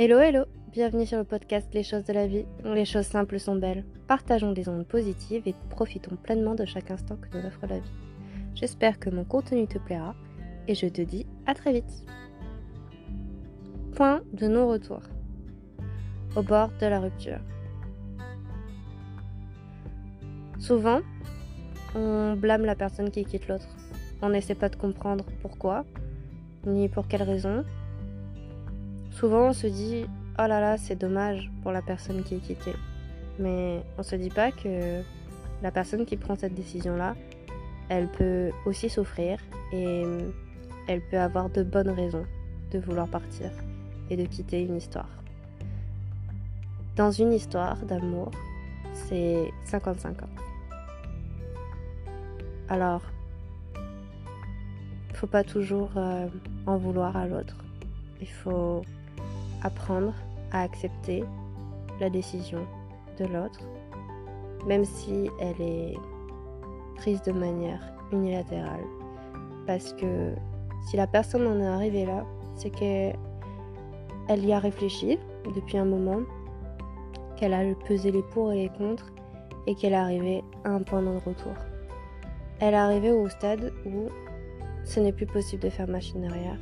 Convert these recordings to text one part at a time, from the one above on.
Hello hello, bienvenue sur le podcast Les choses de la vie, où les choses simples sont belles. Partageons des ondes positives et profitons pleinement de chaque instant que nous offre la vie. J'espère que mon contenu te plaira et je te dis à très vite. Point de non-retour. Au bord de la rupture. Souvent, on blâme la personne qui quitte l'autre. On n'essaie pas de comprendre pourquoi, ni pour quelle raison. Souvent, on se dit « Oh là là, c'est dommage pour la personne qui est quittée ». Mais on se dit pas que la personne qui prend cette décision-là, elle peut aussi souffrir et elle peut avoir de bonnes raisons de vouloir partir et de quitter une histoire. Dans une histoire d'amour, c'est 50-50. Alors, faut pas toujours en vouloir à l'autre. Il faut apprendre à accepter la décision de l'autre, même si elle est prise de manière unilatérale. Parce que si la personne en est arrivée là, c'est qu'elle y a réfléchi depuis un moment, qu'elle a pesé les pour et les contre, et qu'elle est arrivée à un point de retour. Elle est arrivée au stade où ce n'est plus possible de faire machine arrière.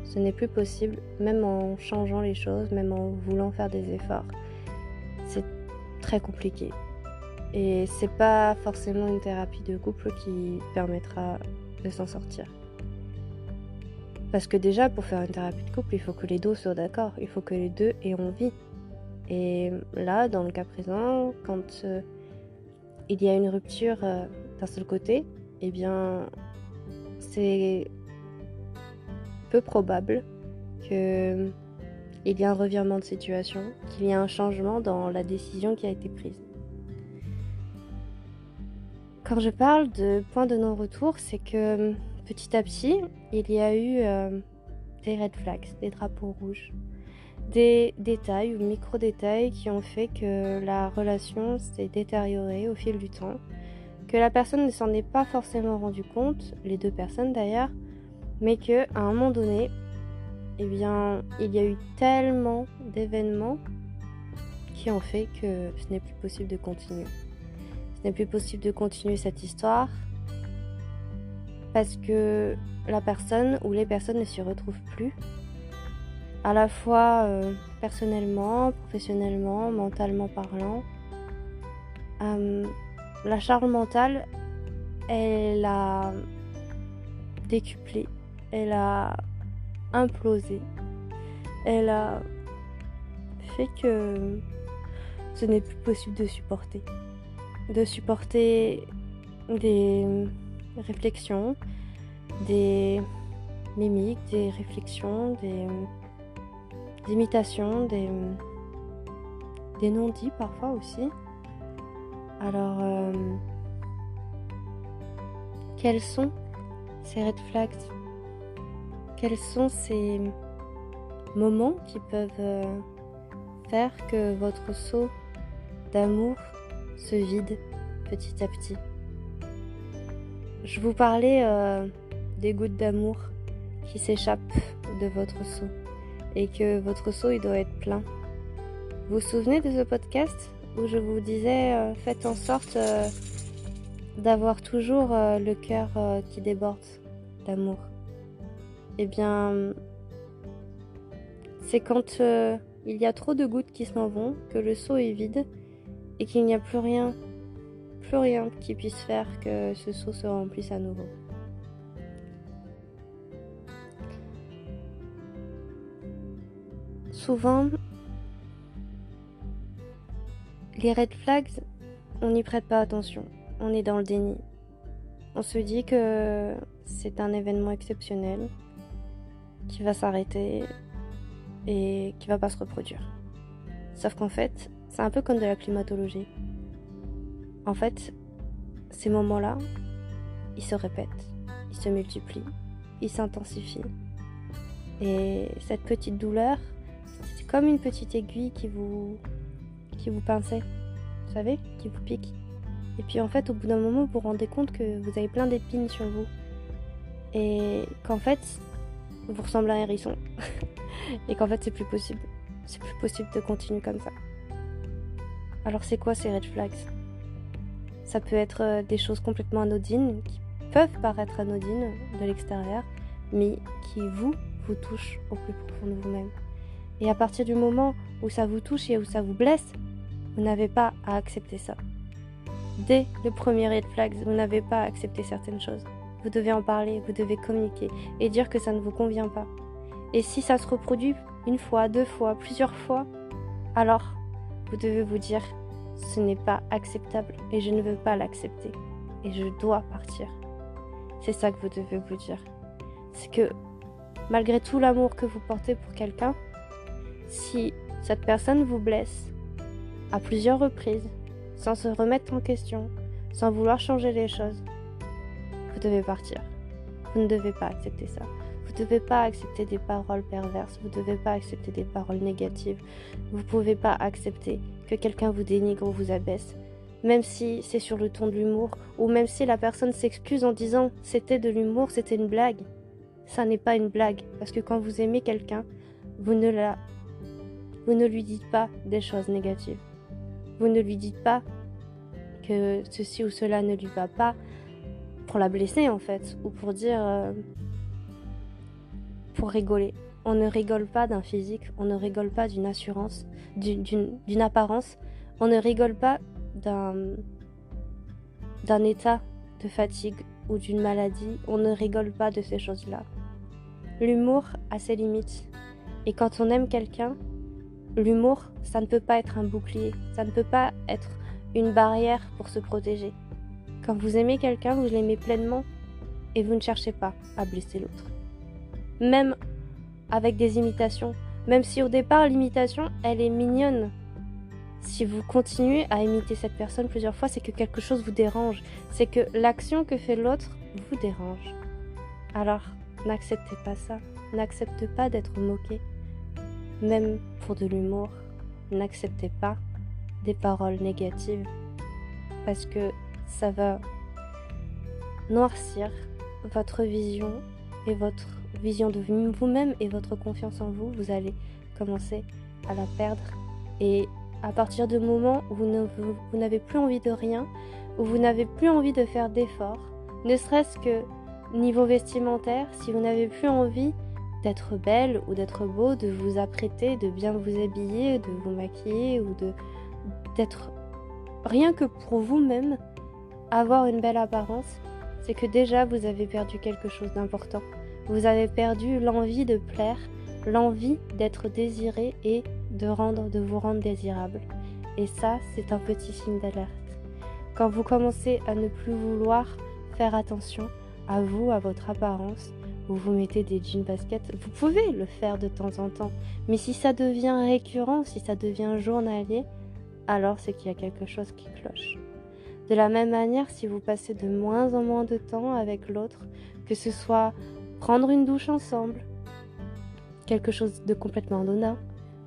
Ce n'est plus possible, même en changeant les choses, même en voulant faire des efforts. C'est très compliqué. Et c'est pas forcément une thérapie de couple qui permettra de s'en sortir. Parce que déjà, pour faire une thérapie de couple, il faut que les deux soient d'accord. Il faut que les deux aient envie. Et là, dans le cas présent, quand il y a une rupture d'un seul côté, eh bien, c'est peu probable qu'il y ait un revirement de situation, qu'il y ait un changement dans la décision qui a été prise. Quand je parle de point de non-retour, c'est que petit à petit, il y a eu des red flags, des drapeaux rouges, des détails ou micro-détails qui ont fait que la relation s'est détériorée au fil du temps, que la personne ne s'en est pas forcément rendu compte, les deux personnes d'ailleurs, mais qu'à un moment donné, eh bien, il y a eu tellement d'événements qui ont fait que ce n'est plus possible de continuer. Ce n'est plus possible de continuer cette histoire parce que la personne ou les personnes ne s'y retrouvent plus, à la fois personnellement, professionnellement, mentalement parlant. La charge mentale, elle a décuplé, elle a implosé, elle a fait que ce n'est plus possible de supporter des réflexions, des mimiques, des réflexions, des imitations, des non-dits parfois aussi. Alors, quels sont ces red flags? Quels sont ces moments qui peuvent faire que votre seau d'amour se vide petit à petit? Je vous parlais des gouttes d'amour qui s'échappent de votre seau et que votre seau il doit être plein. Vous vous souvenez de ce podcast où je vous disais faites en sorte d'avoir toujours le cœur qui déborde d'amour? Eh bien, c'est quand il y a trop de gouttes qui s'en vont, que le seau est vide et qu'il n'y a plus rien qui puisse faire que ce seau se remplisse à nouveau. Souvent, les red flags, on n'y prête pas attention, on est dans le déni. On se dit que c'est un événement exceptionnel qui va s'arrêter et qui va pas se reproduire. Sauf qu'en fait, c'est un peu comme de la climatologie. En fait, ces moments-là, ils se répètent, ils se multiplient, ils s'intensifient. Et cette petite douleur, c'est comme une petite aiguille qui vous pinçait, vous savez, qui vous pique. Et puis en fait, au bout d'un moment, vous vous rendez compte que vous avez plein d'épines sur vous. Et qu'en fait, vous ressemblez à un hérisson. Et qu'en fait, c'est plus possible. c'est plus possible de continuer comme ça. Alors c'est quoi ces red flags? Ça peut être des choses complètement anodines, qui peuvent paraître anodines de l'extérieur, mais qui vous touchent au plus profond de vous-même. Et à partir du moment où ça vous touche et où ça vous blesse, vous n'avez pas à accepter ça. Dès le premier red flag, vous n'avez pas à accepter certaines choses. Vous devez en parler, vous devez communiquer et dire que ça ne vous convient pas. Et si ça se reproduit une fois, 2 fois, plusieurs fois, alors vous devez vous dire ce n'est pas acceptable et je ne veux pas l'accepter et je dois partir. C'est ça que vous devez vous dire. C'est que malgré tout l'amour que vous portez pour quelqu'un, si cette personne vous blesse à plusieurs reprises, sans se remettre en question, sans vouloir changer les choses, vous devez partir. Vous ne devez pas accepter ça. Vous ne devez pas accepter des paroles perverses. Vous ne devez pas accepter des paroles négatives. Vous ne pouvez pas accepter que quelqu'un vous dénigre ou vous abaisse. Même si c'est sur le ton de l'humour, ou même si la personne s'excuse en disant « c'était de l'humour, c'était une blague ». Ça n'est pas une blague. Parce que quand vous aimez quelqu'un, vous ne lui dites pas des choses négatives. Vous ne lui dites pas que ceci ou cela ne lui va pas pour la blesser en fait, ou pour dire... pour rigoler. On ne rigole pas d'un physique, on ne rigole pas d'une assurance, d'une apparence, on ne rigole pas d'un état de fatigue ou d'une maladie, on ne rigole pas de ces choses-là. L'humour a ses limites. Et quand on aime quelqu'un, l'humour, ça ne peut pas être un bouclier, ça ne peut pas être une barrière pour se protéger. Quand vous aimez quelqu'un, vous l'aimez pleinement et vous ne cherchez pas à blesser l'autre. Même avec des imitations, même si au départ l'imitation, elle est mignonne. Si vous continuez à imiter cette personne plusieurs fois, c'est que quelque chose vous dérange, c'est que l'action que fait l'autre vous dérange. Alors, n'acceptez pas ça, n'acceptez pas d'être moqué. Même pour de l'humour, n'acceptez pas des paroles négatives parce que ça va noircir votre vision et votre vision de vous-même et votre confiance en vous. Vous allez commencer à la perdre et à partir du moment où vous n'avez plus envie de rien, où vous n'avez plus envie de faire d'efforts, ne serait-ce que niveau vestimentaire, si vous n'avez plus envie d'être belle ou d'être beau, de vous apprêter, de bien vous habiller, de vous maquiller ou d'être rien que pour vous-même, avoir une belle apparence, c'est que déjà vous avez perdu quelque chose d'important. Vous avez perdu l'envie de plaire, l'envie d'être désiré et de vous rendre désirable. Et ça, c'est un petit signe d'alerte. Quand vous commencez à ne plus vouloir faire attention à vous, à votre apparence, vous mettez des jeans baskets, vous pouvez le faire de temps en temps. Mais si ça devient récurrent, si ça devient journalier, alors c'est qu'il y a quelque chose qui cloche. De la même manière, si vous passez de moins en moins de temps avec l'autre, que ce soit prendre une douche ensemble, quelque chose de complètement anodin,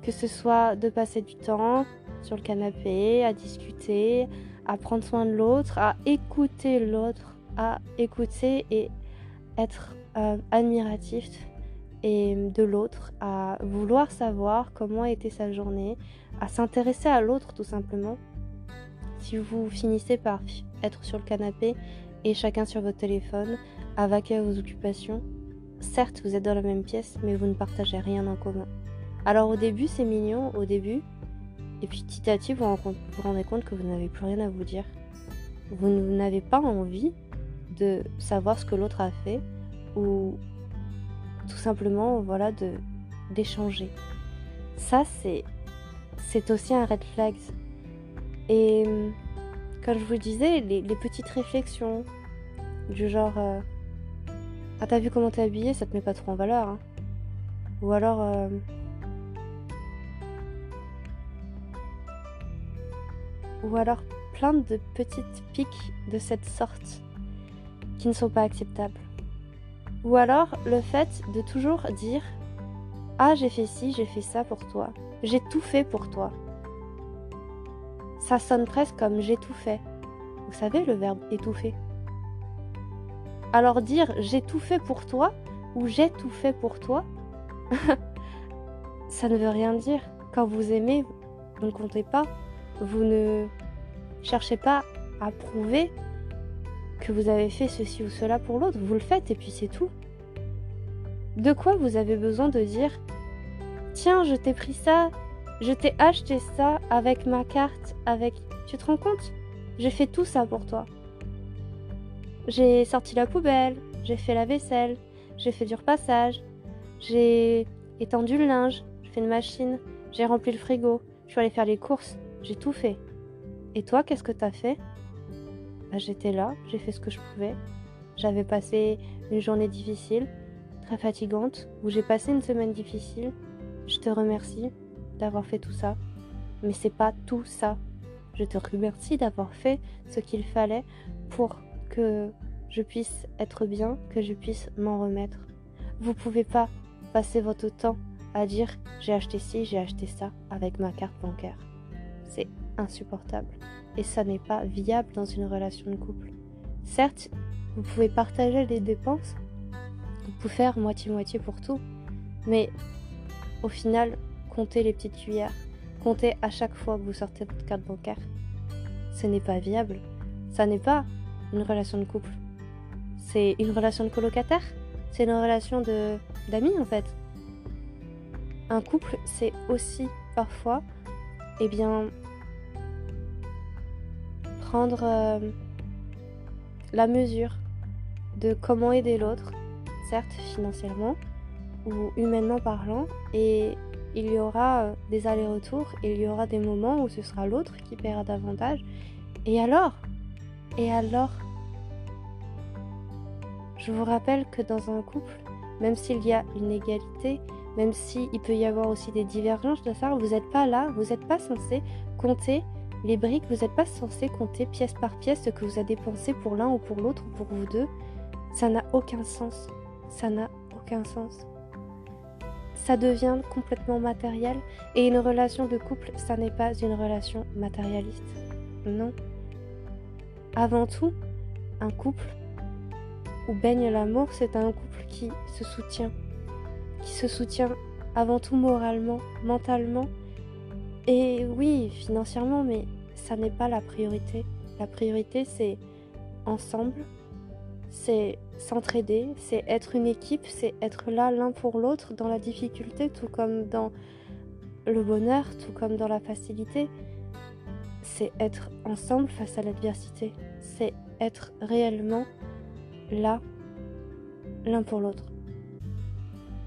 que ce soit de passer du temps sur le canapé, à discuter, à prendre soin de l'autre, à écouter l'autre, à écouter et être admiratif et de l'autre, à vouloir savoir comment était sa journée, à s'intéresser à l'autre tout simplement. Si vous finissez par être sur le canapé et chacun sur votre téléphone, à vaquer à vos occupations, certes vous êtes dans la même pièce, mais vous ne partagez rien en commun. Alors au début c'est mignon, au début, et puis petit à petit vous vous rendez compte que vous n'avez plus rien à vous dire. Vous n'avez pas envie de savoir ce que l'autre a fait, ou tout simplement voilà d'échanger. Ça c'est aussi un red flag. Et comme je vous disais, les petites réflexions du genre ah t'as vu comment t'es habillée, ça te met pas trop en valeur hein. Ou alors plein de petites piques de cette sorte qui ne sont pas acceptables. Ou alors le fait de toujours dire ah j'ai fait ci, j'ai fait ça pour toi, j'ai tout fait pour toi. Ça sonne presque comme j'ai tout fait. Vous savez le verbe étouffer. Alors dire j'ai tout fait pour toi ou j'ai tout fait pour toi, ça ne veut rien dire. Quand vous aimez, vous ne comptez pas. Vous ne cherchez pas à prouver que vous avez fait ceci ou cela pour l'autre. Vous le faites et puis c'est tout. De quoi vous avez besoin de dire « Tiens, je t'ai pris ça, je t'ai acheté ça avec ma carte, avec... » Tu te rends compte? J'ai fait tout ça pour toi. J'ai sorti la poubelle, j'ai fait la vaisselle, j'ai fait du repassage, j'ai étendu le linge, j'ai fait une machine, j'ai rempli le frigo, je suis allée faire les courses, j'ai tout fait. Et toi, qu'est-ce que t'as fait? J'étais là, j'ai fait ce que je pouvais. J'avais passé une journée difficile, très fatigante, où j'ai passé une semaine difficile. Je te remercie d'avoir fait tout ça. Mais c'est pas tout ça. Je te remercie d'avoir fait ce qu'il fallait pour que je puisse être bien, que je puisse m'en remettre. Vous pouvez pas passer votre temps à dire j'ai acheté ci, j'ai acheté ça avec ma carte bancaire. C'est insupportable. Et ça n'est pas viable dans une relation de couple. Certes, vous pouvez partager les dépenses, vous pouvez faire moitié-moitié pour tout, mais au final, comptez les petites cuillères, comptez à chaque fois que vous sortez votre carte bancaire. Ce n'est pas viable. Ça n'est pas une relation de couple. C'est une relation de colocataire. C'est une relation d'amis en fait. Un couple, c'est aussi parfois, prendre la mesure de comment aider l'autre, certes financièrement ou humainement parlant, et il y aura des allers-retours, et il y aura des moments où ce sera l'autre qui paiera davantage. Et alors, je vous rappelle que dans un couple, même s'il y a une égalité, même s'il peut y avoir aussi des divergences de ça, vous n'êtes pas là, vous n'êtes pas censé compter les briques, vous n'êtes pas censé compter pièce par pièce ce que vous avez dépensé pour l'un ou pour l'autre ou pour vous deux. Ça n'a aucun sens. Ça n'a aucun sens. Ça devient complètement matériel, et une relation de couple, ça n'est pas une relation matérialiste. Non. Avant tout, un couple où baigne l'amour, c'est un couple qui se soutient avant tout moralement, mentalement, et oui, financièrement, mais ça n'est pas la priorité. La priorité, c'est ensemble, c'est s'entraider, c'est être une équipe, c'est être là l'un pour l'autre dans la difficulté, tout comme dans le bonheur, tout comme dans la facilité. C'est être ensemble face à l'adversité, c'est être réellement là l'un pour l'autre.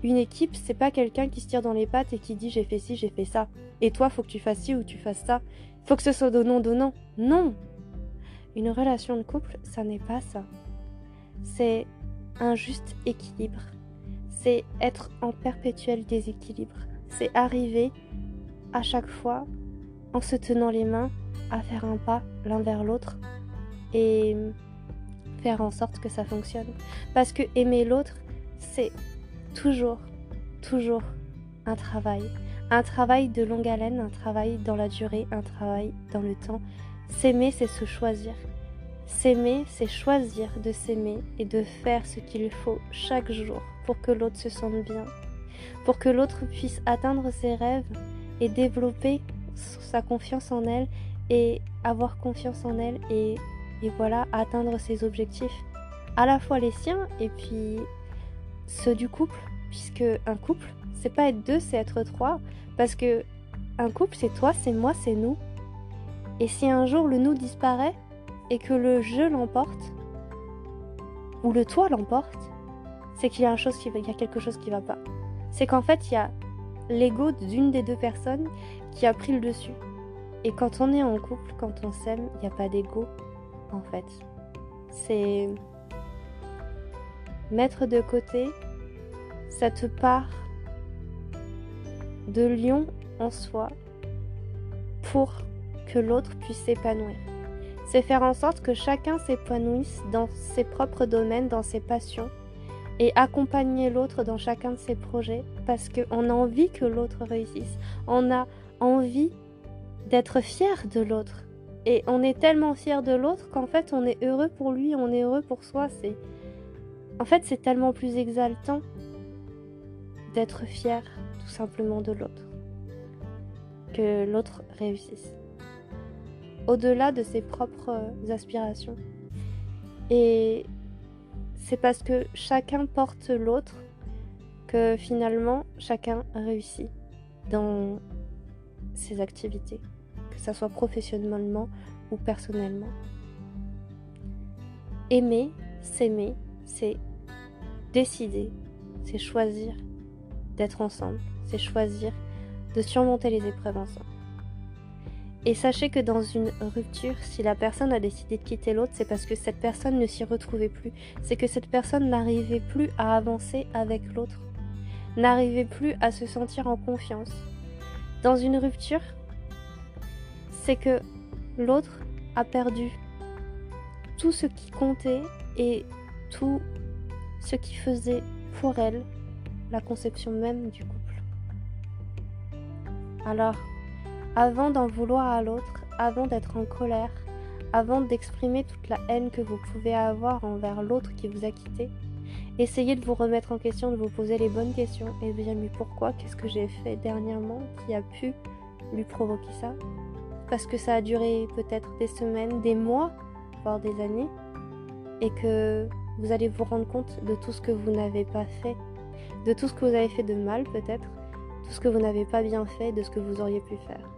Une équipe, c'est pas quelqu'un qui se tire dans les pattes et qui dit j'ai fait ci, j'ai fait ça. Et toi, faut que tu fasses ci ou tu fasses ça. Faut que ce soit donnant-donnant. Non! Une relation de couple, ça n'est pas ça. C'est un juste équilibre. C'est être en perpétuel déséquilibre. C'est arriver à chaque fois, en se tenant les mains, à faire un pas l'un vers l'autre et faire en sorte que ça fonctionne. Parce que aimer l'autre, c'est toujours un travail. Un travail de longue haleine, un travail dans la durée, un travail dans le temps. S'aimer, c'est se choisir. S'aimer, c'est choisir de s'aimer et de faire ce qu'il faut chaque jour pour que l'autre se sente bien, pour que l'autre puisse atteindre ses rêves et développer sa confiance en elle et avoir confiance en elle et voilà, atteindre ses objectifs, à la fois les siens et puis ceux du couple, puisque un couple, c'est pas être deux, c'est être trois, parce que un couple, c'est toi, c'est moi, c'est nous. Et si un jour le nous disparaît et que le je l'emporte, ou le toi l'emporte, c'est qu'il y a quelque chose qui va pas. C'est qu'en fait, il y a l'ego d'une des deux personnes qui a pris le dessus. Et quand on est en couple, quand on s'aime, il n'y a pas d'ego, en fait. C'est mettre de côté cette part de lion en soi pour que l'autre puisse s'épanouir. C'est faire en sorte que chacun s'épanouisse dans ses propres domaines, dans ses passions, et accompagner l'autre dans chacun de ses projets, parce qu'on a envie que l'autre réussisse. On a envie d'être fier de l'autre. Et on est tellement fier de l'autre qu'en fait on est heureux pour lui, on est heureux pour soi. En fait, c'est tellement plus exaltant d'être fier tout simplement de l'autre. que l'autre réussisse, au-delà de ses propres aspirations. Et c'est parce que chacun porte l'autre que finalement chacun réussit dans ses activités, que ça soit professionnellement ou personnellement. Aimer, s'aimer, c'est décider, c'est choisir d'être ensemble, c'est choisir de surmonter les épreuves ensemble. Et sachez que dans une rupture, si la personne a décidé de quitter l'autre, c'est parce que cette personne ne s'y retrouvait plus. C'est que cette personne n'arrivait plus à avancer avec l'autre, n'arrivait plus à se sentir en confiance. Dans une rupture, c'est que l'autre a perdu tout ce qui comptait et tout ce qui faisait pour elle la conception même du couple. Alors, avant d'en vouloir à l'autre, avant d'être en colère, avant d'exprimer toute la haine que vous pouvez avoir envers l'autre qui vous a quitté, essayez de vous remettre en question, de vous poser les bonnes questions. Et bien, mais pourquoi? Qu'est-ce que j'ai fait dernièrement qui a pu lui provoquer ça? Parce que ça a duré peut-être des semaines, des mois, voire des années, et que vous allez vous rendre compte de tout ce que vous n'avez pas fait, de tout ce que vous avez fait de mal peut-être, tout ce que vous n'avez pas bien fait, de ce que vous auriez pu faire.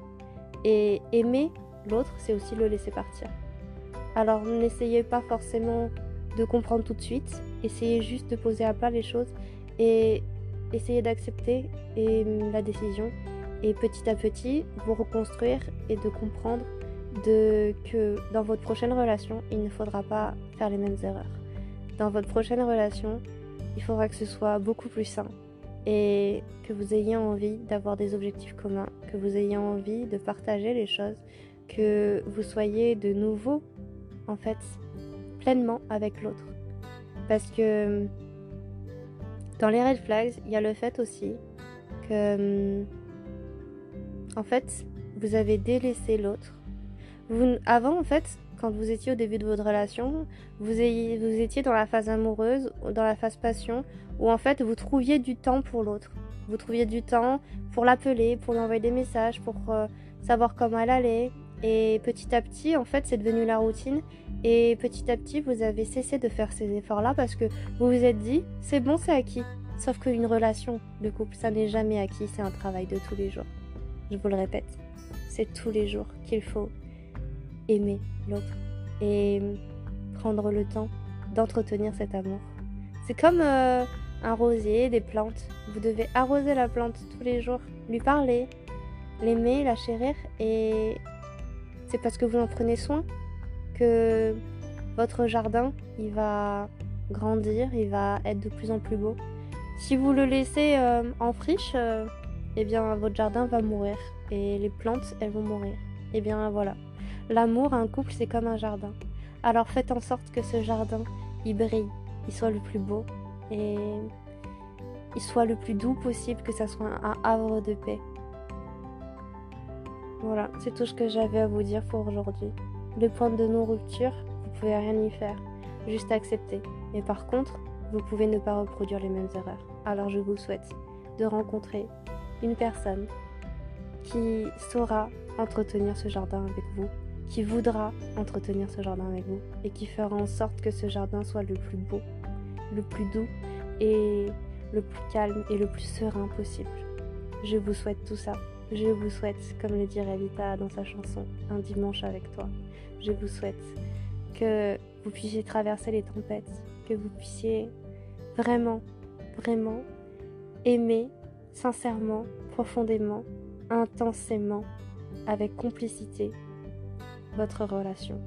Et aimer l'autre, c'est aussi le laisser partir. Alors n'essayez pas forcément de comprendre tout de suite, essayez juste de poser à plat les choses et essayez d'accepter la décision et petit à petit vous reconstruire et de comprendre que dans votre prochaine relation, il ne faudra pas faire les mêmes erreurs. Dans votre prochaine relation, il faudra que ce soit beaucoup plus sain et que vous ayez envie d'avoir des objectifs communs, que vous ayez envie de partager les choses, que vous soyez de nouveau, en fait, pleinement avec l'autre. Parce que dans les red flags, il y a le fait aussi que, en fait, vous avez délaissé l'autre. Avant, en fait, quand vous étiez au début de votre relation, vous étiez dans la phase amoureuse, dans la phase passion, où en fait vous trouviez du temps pour l'autre. Vous trouviez du temps pour l'appeler, pour lui envoyer des messages, pour savoir comment elle allait. Et petit à petit, en fait, c'est devenu la routine. Et petit à petit, vous avez cessé de faire ces efforts-là parce que vous vous êtes dit, c'est bon, c'est acquis. Sauf qu'une relation de couple, ça n'est jamais acquis, c'est un travail de tous les jours. Je vous le répète, c'est tous les jours qu'il faut aimer l'autre et prendre le temps d'entretenir cet amour. C'est comme un rosier, des plantes. Vous devez arroser la plante tous les jours, lui parler, l'aimer, la chérir, et c'est parce que vous en prenez soin que votre jardin, il va grandir, il va être de plus en plus beau. Si vous le laissez en friche, eh bien votre jardin va mourir et les plantes, elles vont mourir. Et bien voilà. L'amour, un couple, c'est comme un jardin. Alors faites en sorte que ce jardin, il brille, il soit le plus beau et il soit le plus doux possible, que ça soit un havre de paix. Voilà, c'est tout ce que j'avais à vous dire pour aujourd'hui. Le point de non-rupture, vous pouvez rien y faire, juste accepter. Mais par contre, vous pouvez ne pas reproduire les mêmes erreurs. Alors je vous souhaite de rencontrer une personne qui saura entretenir ce jardin avec vous, qui voudra entretenir ce jardin avec vous et qui fera en sorte que ce jardin soit le plus beau, le plus doux et le plus calme et le plus serein possible. Je vous souhaite tout ça. Je vous souhaite, comme le dirait Vita dans sa chanson, un dimanche avec toi. Je vous souhaite que vous puissiez traverser les tempêtes, que vous puissiez vraiment, vraiment aimer sincèrement, profondément, intensément, avec complicité, votre relation.